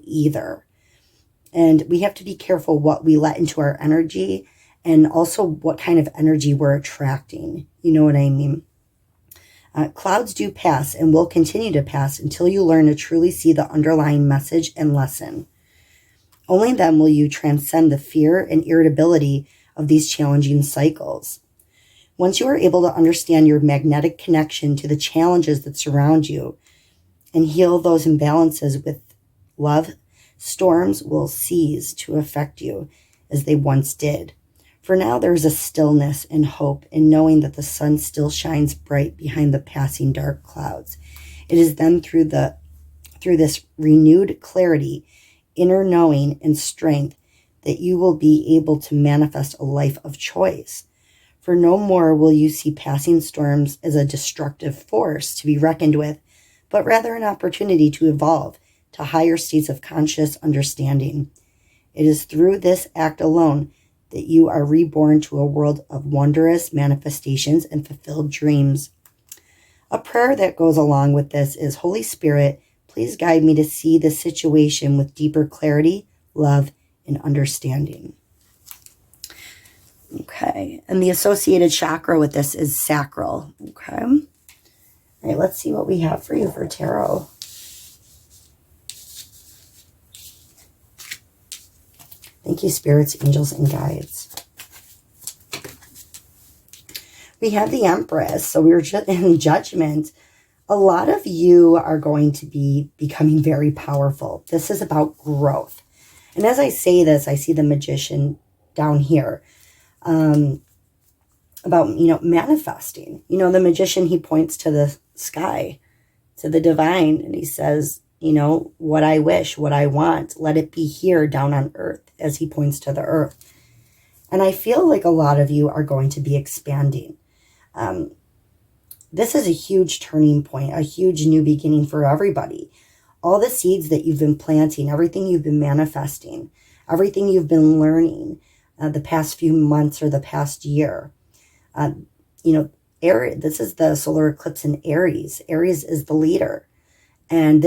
either. And we have to be careful what we let into our energy and also what kind of energy we're attracting. You know what I mean? Clouds do pass and will continue to pass until you learn to truly see the underlying message and lesson. Only then will you transcend the fear and irritability of these challenging cycles. Once you are able to understand your magnetic connection to the challenges that surround you and heal those imbalances with love, storms will cease to affect you as they once did. For now, there is a stillness and hope in knowing that the sun still shines bright behind the passing dark clouds. It is then through this renewed clarity, inner knowing, and strength that you will be able to manifest a life of choice. For no more will you see passing storms as a destructive force to be reckoned with, but rather an opportunity to evolve to higher states of conscious understanding. It is through this act alone that you are reborn to a world of wondrous manifestations and fulfilled dreams. A prayer that goes along with this is, Holy Spirit, please guide me to see the situation with deeper clarity, love, and understanding. Okay, and the associated chakra with this is sacral. Okay, all right, let's see what we have for you for tarot. Thank you, spirits, angels, and guides. We have the Empress, so we're in judgment. A lot of you are going to be becoming very powerful. This is about growth. And as I say this, I see the Magician down here. About, manifesting. The Magician, he points to the sky, to the divine, and he says, what I wish, what I want, let it be here down on earth, as he points to the earth. And I feel like a lot of you are going to be expanding. This is a huge turning point, a huge new beginning for everybody. All the seeds that you've been planting, everything you've been manifesting, everything you've been learning the past few months or the past year. This is the solar eclipse in Aries. Aries is the leader. And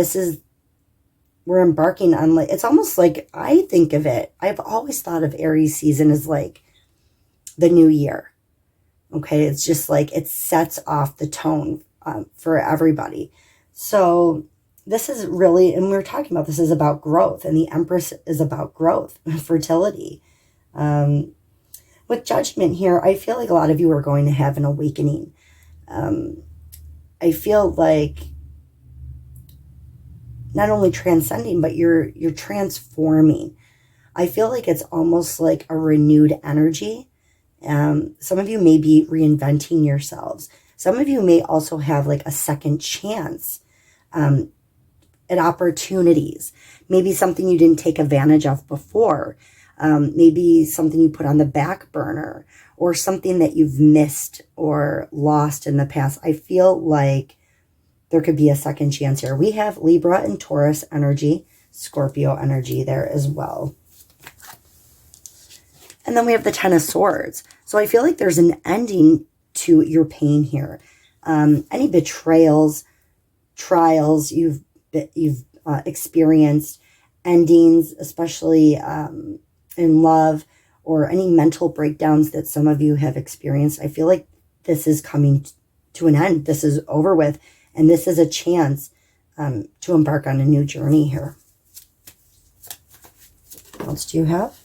we're embarking on, it's almost like, I think of it, I've always thought of Aries season as like the new year. Okay, it's just like it sets off the tone for everybody. So this is really, and we were talking about, this is about growth, and the Empress is about growth, fertility. With judgment here, I feel like a lot of you are going to have an awakening. I feel like not only transcending, but you're transforming. I feel like it's almost like a renewed energy. Some of you may be reinventing yourselves. Some of you may also have like a second chance at opportunities. Maybe something you didn't take advantage of before. Maybe something you put on the back burner, or something that you've missed or lost in the past. I feel like there could be a second chance here. We have Libra and Taurus energy, Scorpio energy there as well. And then we have the Ten of Swords. So I feel like there's an ending to your pain here. Any betrayals, trials you've experienced, endings, especially in love, or any mental breakdowns that some of you have experienced. I feel like this is coming to an end. This is over with. And this is a chance to embark on a new journey here. What else do you have?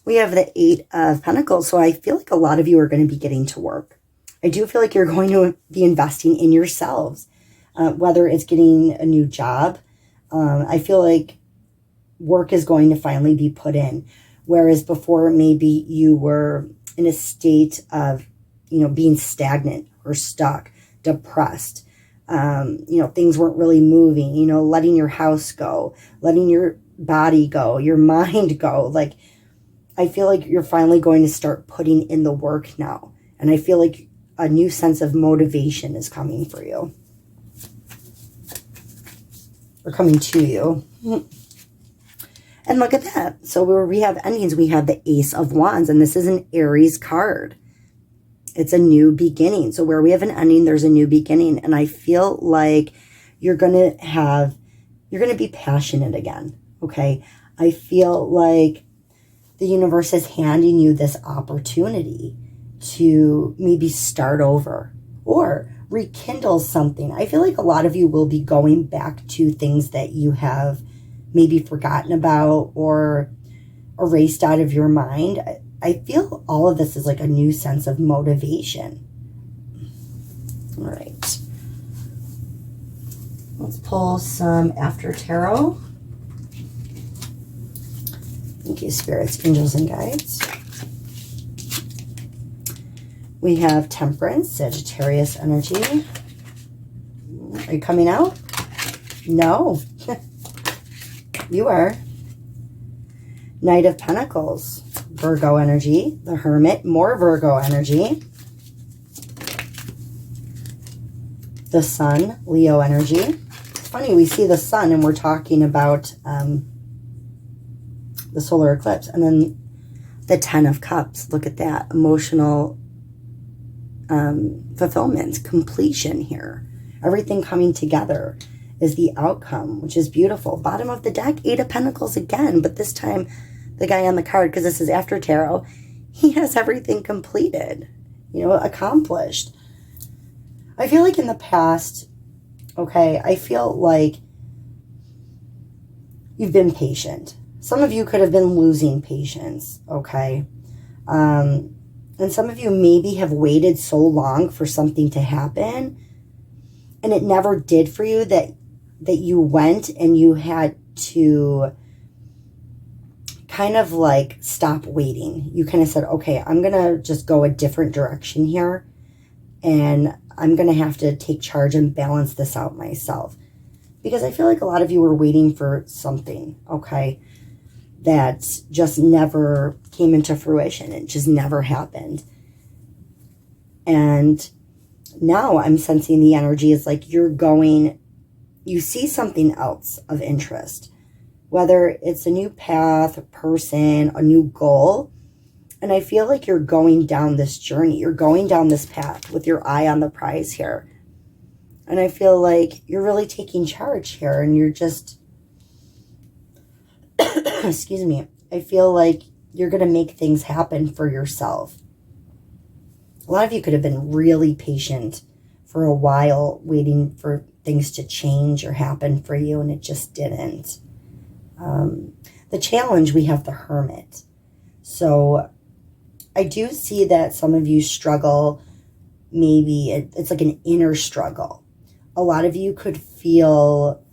We have the Eight of Pentacles. So I feel like a lot of you are going to be getting to work. I do feel like you're going to be investing in yourselves, whether it's getting a new job. I feel like work is going to finally be put in. Whereas before, maybe you were in a state of, being stagnant or stuck, depressed. Things weren't really moving, letting your house go, letting your body go, your mind go. Like, I feel like you're finally going to start putting in the work now. And I feel like a new sense of motivation is coming for you. Or coming to you. And look at that. So where we have endings, we have the Ace of Wands. And this is an Aries card. It's a new beginning. So where we have an ending, there's a new beginning. And I feel like you're going to be passionate again. okay? I feel like the universe is handing you this opportunity to maybe start over or rekindle something. I feel like a lot of you will be going back to things that you have maybe forgotten about or erased out of your mind. I feel all of this is like a new sense of motivation. All right. Let's pull some after tarot. Thank you, spirits, angels, and guides. We have Temperance, Sagittarius energy. Are you coming out? No. You are. Knight of Pentacles, Virgo energy. The Hermit, more Virgo energy. The Sun, Leo energy. It's funny, we see the Sun and we're talking about the solar eclipse. And then the 10 of Cups. Look at that. Emotional fulfillment, completion here. Everything coming together is the outcome, which is beautiful. Bottom of the deck, 8 of Pentacles again. But this time, the guy on the card, because this is after tarot, he has everything completed, accomplished. I feel like in the past, okay, I feel like you've been patient. Some of you could have been losing patience, okay? And some of you maybe have waited so long for something to happen, and it never did for you, that you went and you had to kind of like stop waiting. You kind of said, okay, I'm going to just go a different direction here, and I'm going to have to take charge and balance this out myself. Because I feel like a lot of you were waiting for something, okay, that just never came into fruition. It just never happened. And now I'm sensing the energy is like you see something else of interest, whether it's a new path, a person, a new goal. And I feel like you're going down this journey. You're going down this path with your eye on the prize here. And I feel like you're really taking charge here, and you're just, excuse me, I feel like you're going to make things happen for yourself. A lot of you could have been really patient for a while, waiting for things to change or happen for you, and it just didn't. The challenge, we have the Hermit. So I do see that some of you struggle. Maybe it's like an inner struggle. A lot of you could feel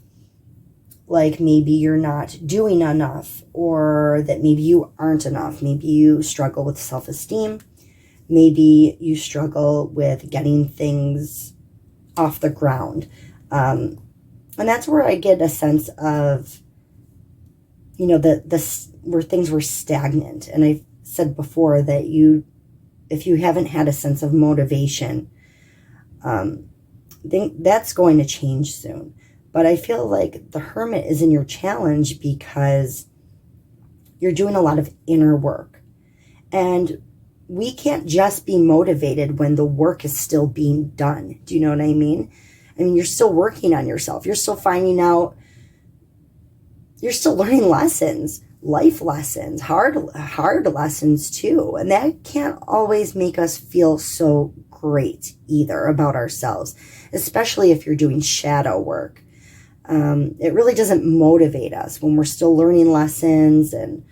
like maybe you're not doing enough, or that maybe you aren't enough. Maybe you struggle with self-esteem. Maybe you struggle with getting things off the ground. And that's where I get a sense of, where things were stagnant. And I said before that if you haven't had a sense of motivation, that's going to change soon. But I feel like the Hermit is in your challenge because you're doing a lot of inner work. And we can't just be motivated when the work is still being done. Do you know what I mean? I mean, you're still working on yourself. You're still finding out. You're still learning lessons, life lessons, hard lessons too. And that can't always make us feel so great either about ourselves, especially if you're doing shadow work. It really doesn't motivate us when we're still learning lessons and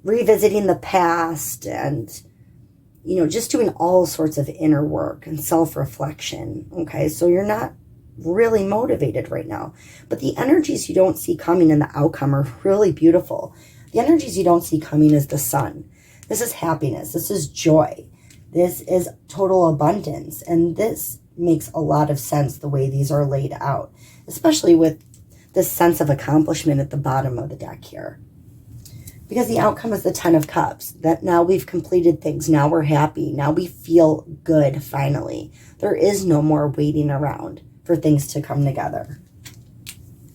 revisiting the past and, just doing all sorts of inner work and self-reflection. Okay, so you're not really motivated right now. But the energies you don't see coming and the outcome are really beautiful. The energies you don't see coming is the Sun. This is happiness. This is joy. This is total abundance. And this makes a lot of sense the way these are laid out, especially with this sense of accomplishment at the bottom of the deck here. Because the outcome is the 10 of Cups, that now we've completed things. Now we're happy. Now we feel good, finally. There is no more waiting around for things to come together.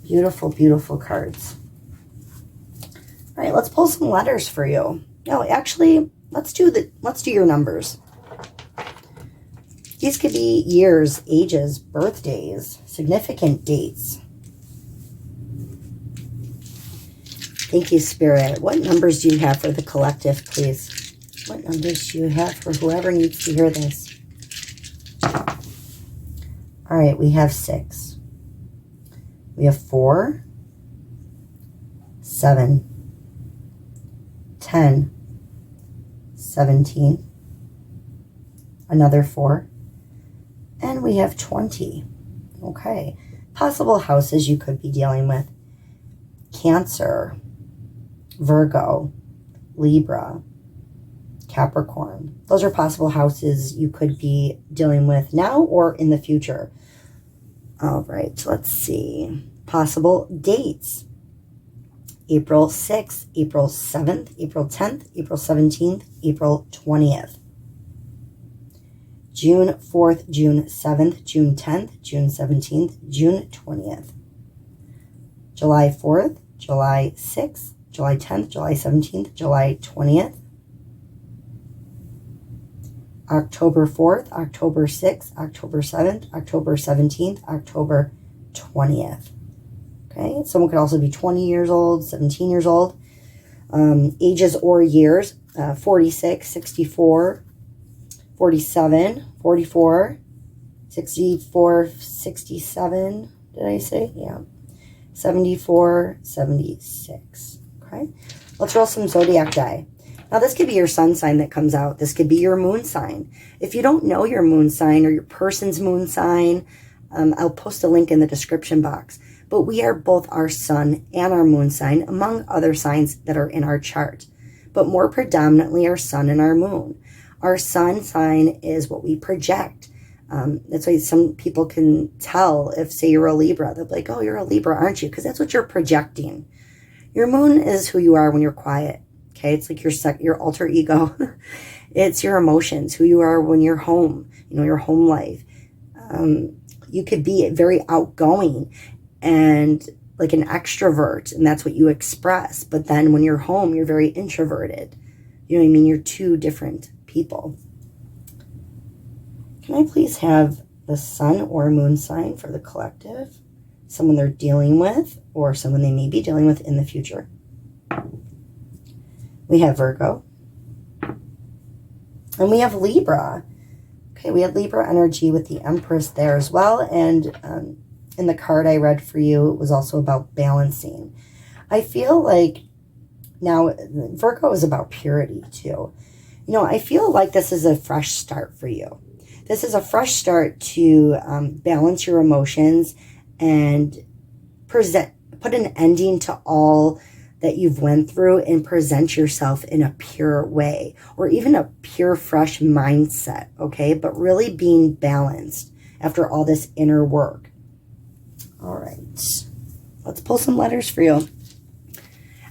Beautiful, beautiful cards. All right, let's pull some letters for you. No, actually, let's do your numbers. These could be years, ages, birthdays, significant dates. Thank you, Spirit. What numbers do you have for the collective, please? What numbers do you have for whoever needs to hear this? All right, we have 6. We have 4, 7, 10, 17, another 4, and we have 20. Okay. Possible houses you could be dealing with: Cancer, Virgo, Libra, Capricorn. Those are possible houses you could be dealing with now or in the future. All right, let's see. Possible dates: April 6th, April 7th, April 10th, April 17th, April 20th. June 4th, June 7th, June 10th, June 17th, June 20th. July 4th, July 6th, July 10th, July 17th, July 20th. October 4th, October 6th, October 7th, October 17th, October 20th. Okay, someone could also be 20 years old, 17 years old. Ages or years: 46, 64, 47, 44, 64, 67. Did I say? Yeah. 74, 76. Okay, let's roll some zodiac die. Now, this could be your sun sign that comes out. This could be your moon sign. If you don't know your moon sign or your person's moon sign, I'll post a link in the description box. But we are both our sun and our moon sign, among other signs that are in our chart. But more predominantly our sun and our moon. Our sun sign is what we project. That's why some people can tell if, say, you're a Libra. They'll be like, oh, you're a Libra, aren't you? Because that's what you're projecting. Your moon is who you are when you're quiet. Okay, it's like your alter ego. It's your emotions, who you are when you're home, your home life. You could be very outgoing and like an extrovert, and that's what you express. But then when you're home, you're very introverted. You know what I mean? You're two different people. Can I please have the sun or moon sign for the collective? Someone they're dealing with or someone they may be dealing with in the future. We have Virgo. And we have Libra. Okay, we had Libra energy with the Empress there as well. And in the card I read for you, it was also about balancing. I feel like now Virgo is about purity too. I feel like this is a fresh start for you. This is a fresh start to balance your emotions and put an ending to all that you've went through and present yourself in a pure way, or even a pure, fresh mindset, okay? But really being balanced after all this inner work. All right, let's pull some letters for you.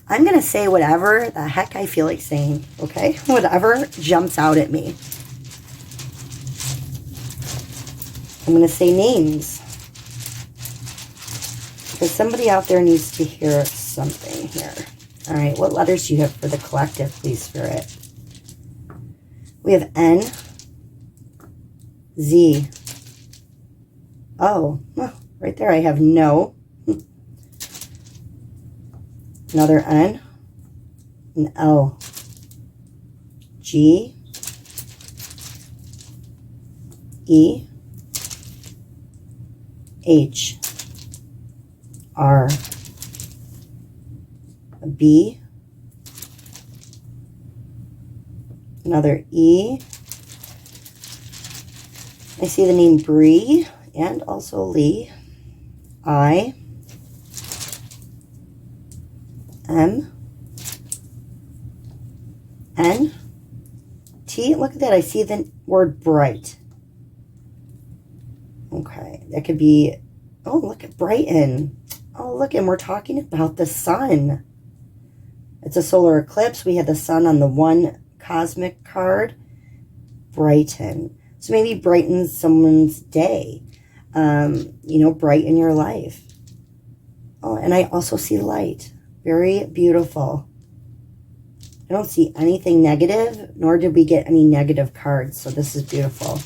I'm going to say whatever the heck I feel like saying, okay? Whatever jumps out at me. I'm going to say names, because somebody out there needs to hear something here. All right, what letters do you have for the collective, please, Spirit? We have N, Z. Oh, right there I have no. Another N, an L, G, E, H, R, B, another E. I see the name Bree and also Lee. I, M, N, T. Look at that. I see the word bright. Okay. That could be, oh, look at Brighton. Oh, look, and we're talking about the sun. It's a solar eclipse. We had the sun on the one cosmic card. Brighten. So maybe brighten someone's day. Brighten your life. Oh, and I also see light. Very beautiful. I don't see anything negative, nor did we get any negative cards. So this is beautiful.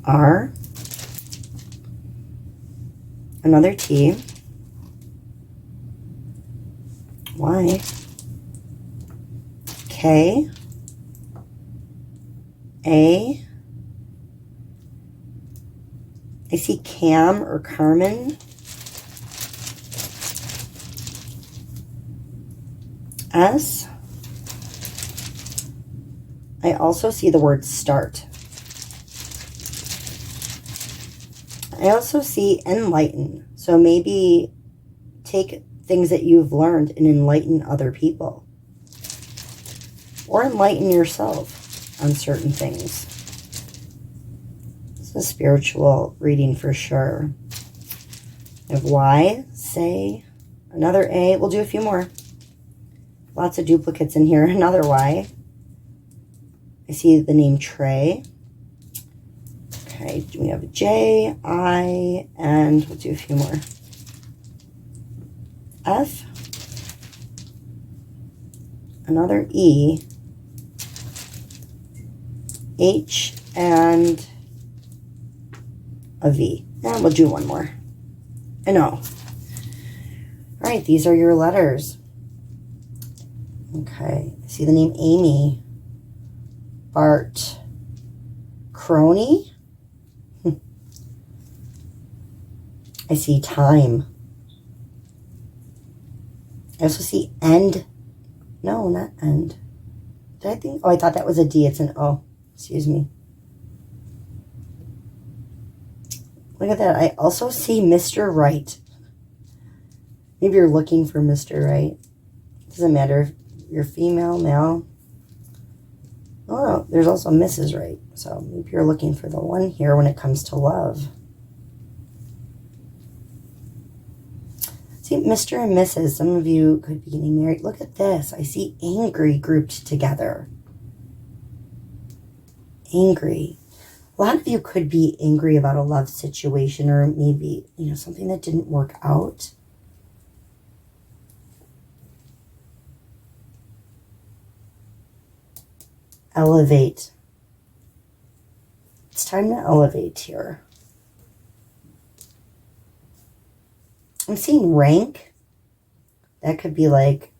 R. Another T. Y. K. A. I see Cam or Carmen. S. I also see the word start. I also see enlighten. So maybe take things that you've learned and enlighten other people. Or enlighten yourself on certain things. It's a spiritual reading for sure. I have Y, say, another A. We'll do a few more. Lots of duplicates in here. Another Y. I see the name Trey. Okay, we have a J, I, and we'll do a few more. F. Another E. H, and a V. And we'll do one more. An O. All right, these are your letters. Okay, I see the name Amy. Bart. Crony. I see time. I also see end. No, not end. Did I think? Oh, I thought that was a D. It's an O. Excuse me. Look at that. I also see Mr. Right. Maybe you're looking for Mr. Right. Doesn't matter if you're female, male. Oh, there's also Mrs. Right. So maybe you're looking for the one here when it comes to love. See, Mr. and Mrs. Some of you could be getting married. Look at this. I see angry grouped together. Angry. A lot of you could be angry about a love situation or maybe, something that didn't work out. Elevate. It's time to elevate here. I'm seeing rank. That could be like,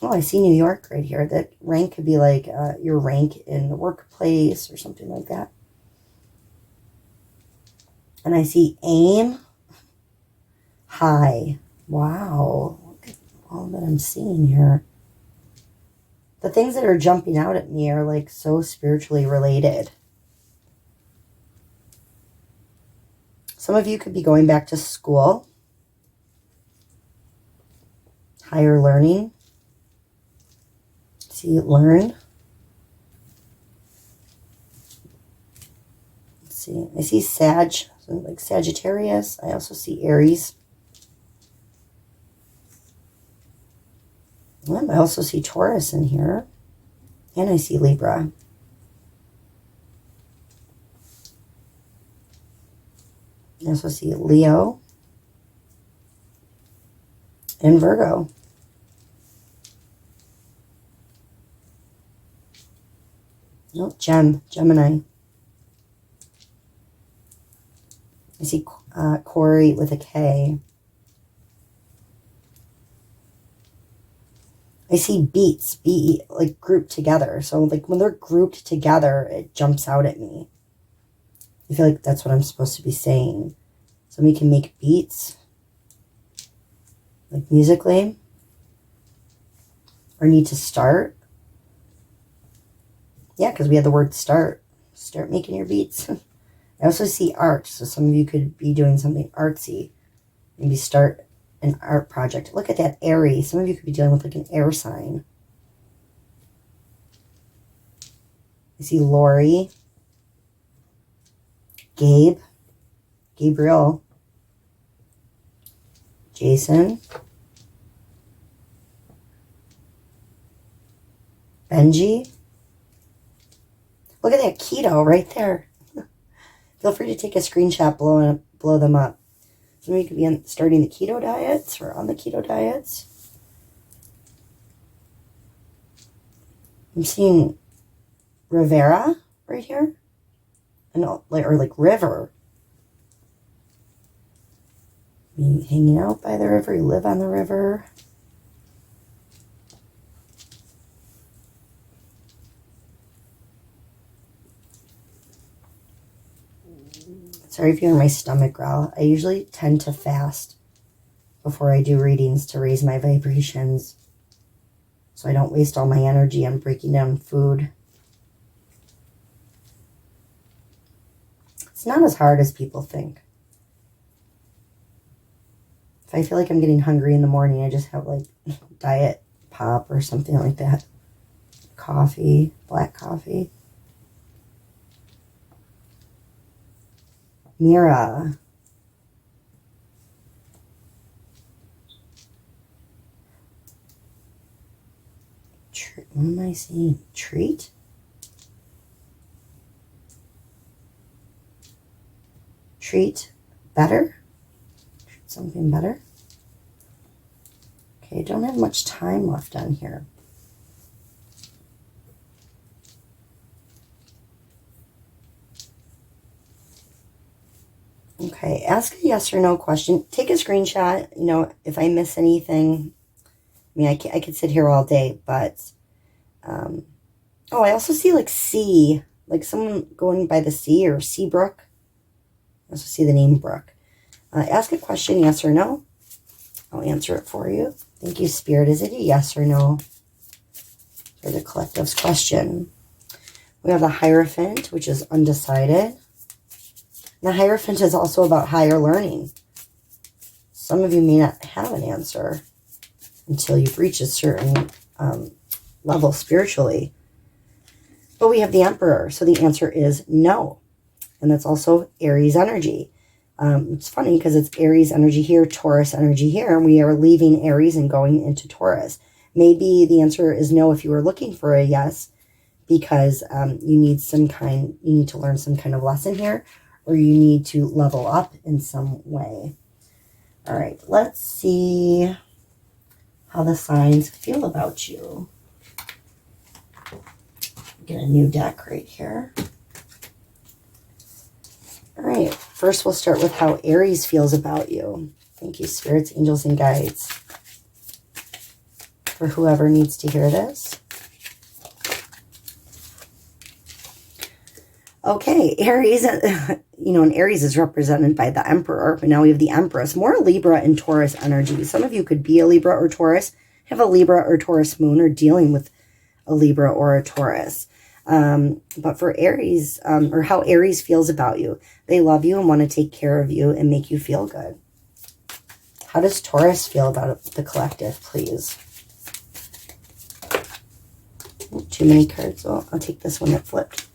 I see New York right here. That rank could be like your rank in the workplace or something like that. And I see aim high. Wow. Look at all that I'm seeing here. The things that are jumping out at me are like so spiritually related. Some of you could be going back to school. Higher learning. See, learn. Let's see. I see Sag, like Sagittarius. I also see Aries. I also see Taurus in here. And I see Libra. I also see Leo. And Virgo. Nope, Gemini. I see Corey with a K. I see beats, B, like grouped together. So like when they're grouped together, it jumps out at me. I feel like that's what I'm supposed to be saying. Somebody can make beats, like musically, or need to start. Yeah, because we had the word start. Start making your beats. I also see art. So some of you could be doing something artsy. Maybe start an art project. Look at that, Aries. Some of you could be dealing with like an air sign. I see Lori. Gabe. Gabriel. Jason. Benji. Look at that keto right there. Feel free to take a screenshot, blow them up. Some of you could be starting the keto diets or on the keto diets. I'm seeing Rivera right here. Or like river. You hanging out by the river, you live on the river. Sorry if you hear my stomach growl. I usually tend to fast before I do readings to raise my vibrations, so I don't waste all my energy on breaking down food. It's not as hard as people think. If I feel like I'm getting hungry in the morning, I just have like diet pop or something like that. Coffee, black coffee. Mira. What am I seeing? Treat? Treat better? Treat something better? Okay, I don't have much time left on here. Okay, ask a yes or no question. Take a screenshot, you know, if I miss anything. I mean, I could sit here all day, but, oh, I also see like sea, like someone going by the sea or Seabrook. I also see the name Brooke. Ask a question, yes or no. I'll answer it for you. Thank you, Spirit. Is it a yes or no for the collective's question? We have the Hierophant, which is undecided. The Hierophant is also about higher learning. Some of you may not have an answer until you've reached a certain level spiritually. But we have the Emperor, so the answer is no. And that's also Aries energy. It's funny because it's Aries energy here, Taurus energy here, and we are leaving Aries and going into Taurus. Maybe the answer is no if you were looking for a yes, because you need to learn some kind of lesson here, or you need to level up in some way. All right, let's see how the signs feel about you. Get a new deck right here. All right, first we'll start with how Aries feels about you. Thank you, spirits, angels, and guides, for whoever needs to hear this. Okay, Aries, you know, and Aries is represented by the Emperor, but now we have the Empress. More Libra and Taurus energy. Some of you could be a Libra or Taurus, have a Libra or Taurus moon, or dealing with a Libra or a Taurus. But for Aries, or how Aries feels about you, they love you and want to take care of you and make you feel good. How does Taurus feel about the collective, please? Too many cards. Well, I'll take this one that flipped.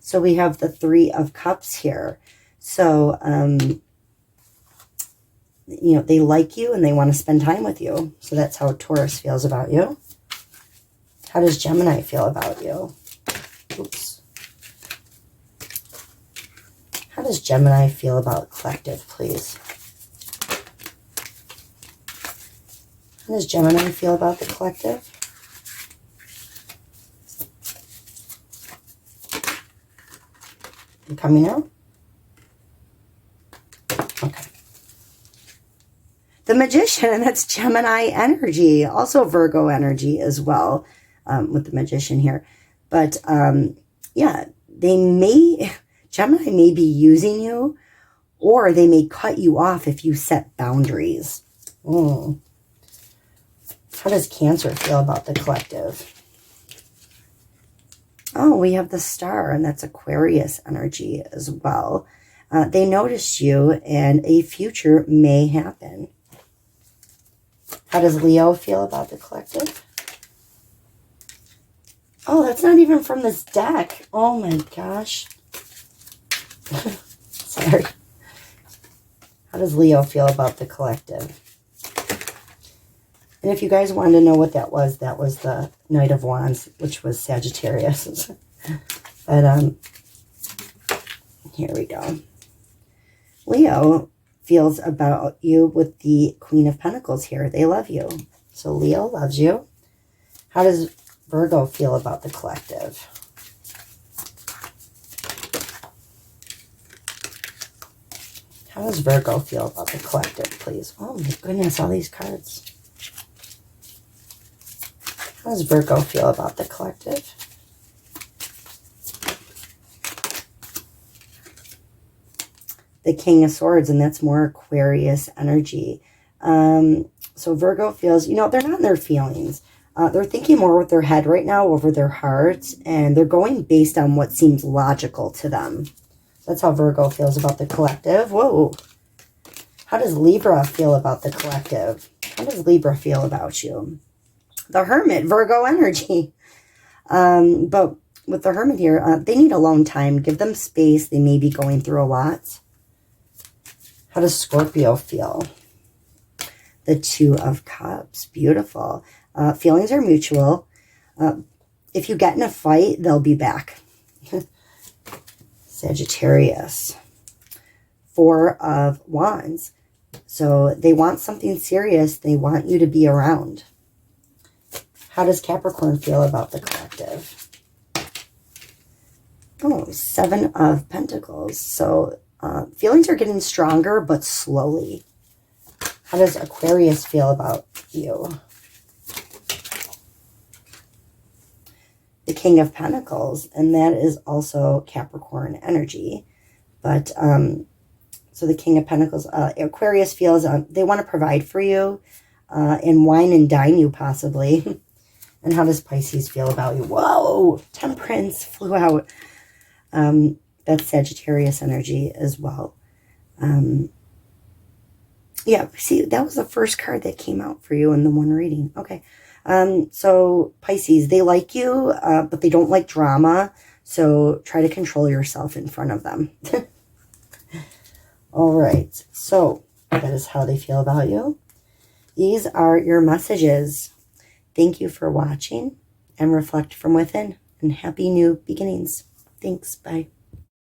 So we have the Three of Cups here. So, you know, they like you and they want to spend time with you. So that's how Taurus feels about you. How does Gemini feel about you? Oops. How does Gemini feel about collective, please? How does Gemini feel about the collective? You coming out? Okay. The Magician, and that's Gemini energy, also Virgo energy as well, with the Magician here. But yeah, Gemini may be using you, or they may cut you off if you set boundaries. How does Cancer feel about the collective? Oh, we have the Star, and that's Aquarius energy as well. They noticed you, and a future may happen. How does Leo feel about the collective? Oh, that's not even from this deck. Oh my gosh. Sorry. How does Leo feel about the collective? And if you guys wanted to know what that was the Knight of Wands, which was Sagittarius. But here we go. Leo feels about you with the Queen of Pentacles here. They love you. So Leo loves you. How does Virgo feel about the collective? How does Virgo feel about the collective, please? Oh my goodness, all these cards. How does Virgo feel about the collective? the King of Swords, and that's more Aquarius energy. So Virgo feels, they're not in their feelings. They're thinking more with their head right now over their heart, and they're going based on what seems logical to them. That's how Virgo feels about the collective. Whoa. How does Libra feel about the collective? How does Libra feel about you? The Hermit, Virgo energy. But with the Hermit here, they need alone time. Give them space. They may be going through a lot. How does Scorpio feel? The Two of Cups. Beautiful. Feelings are mutual. If you get in a fight, they'll be back. Sagittarius. Four of Wands. So they want something serious. They want you to be around. How does Capricorn feel about the collective? Oh, Seven of Pentacles. So feelings are getting stronger, but slowly. How does Aquarius feel about you? The King of Pentacles, and that is also Capricorn energy. But, so the King of Pentacles, Aquarius feels they want to provide for you and wine and dine you possibly. And how does Pisces feel about you? Whoa, Temperance flew out. That's Sagittarius energy as well. Yeah, see, that was the first card that came out for you in the one reading. Okay. So Pisces, they like you, but they don't like drama. So try to control yourself in front of them. All right. So that is how they feel about you. These are your messages. Thank you for watching, and reflect from within, and happy new beginnings. Thanks. Bye.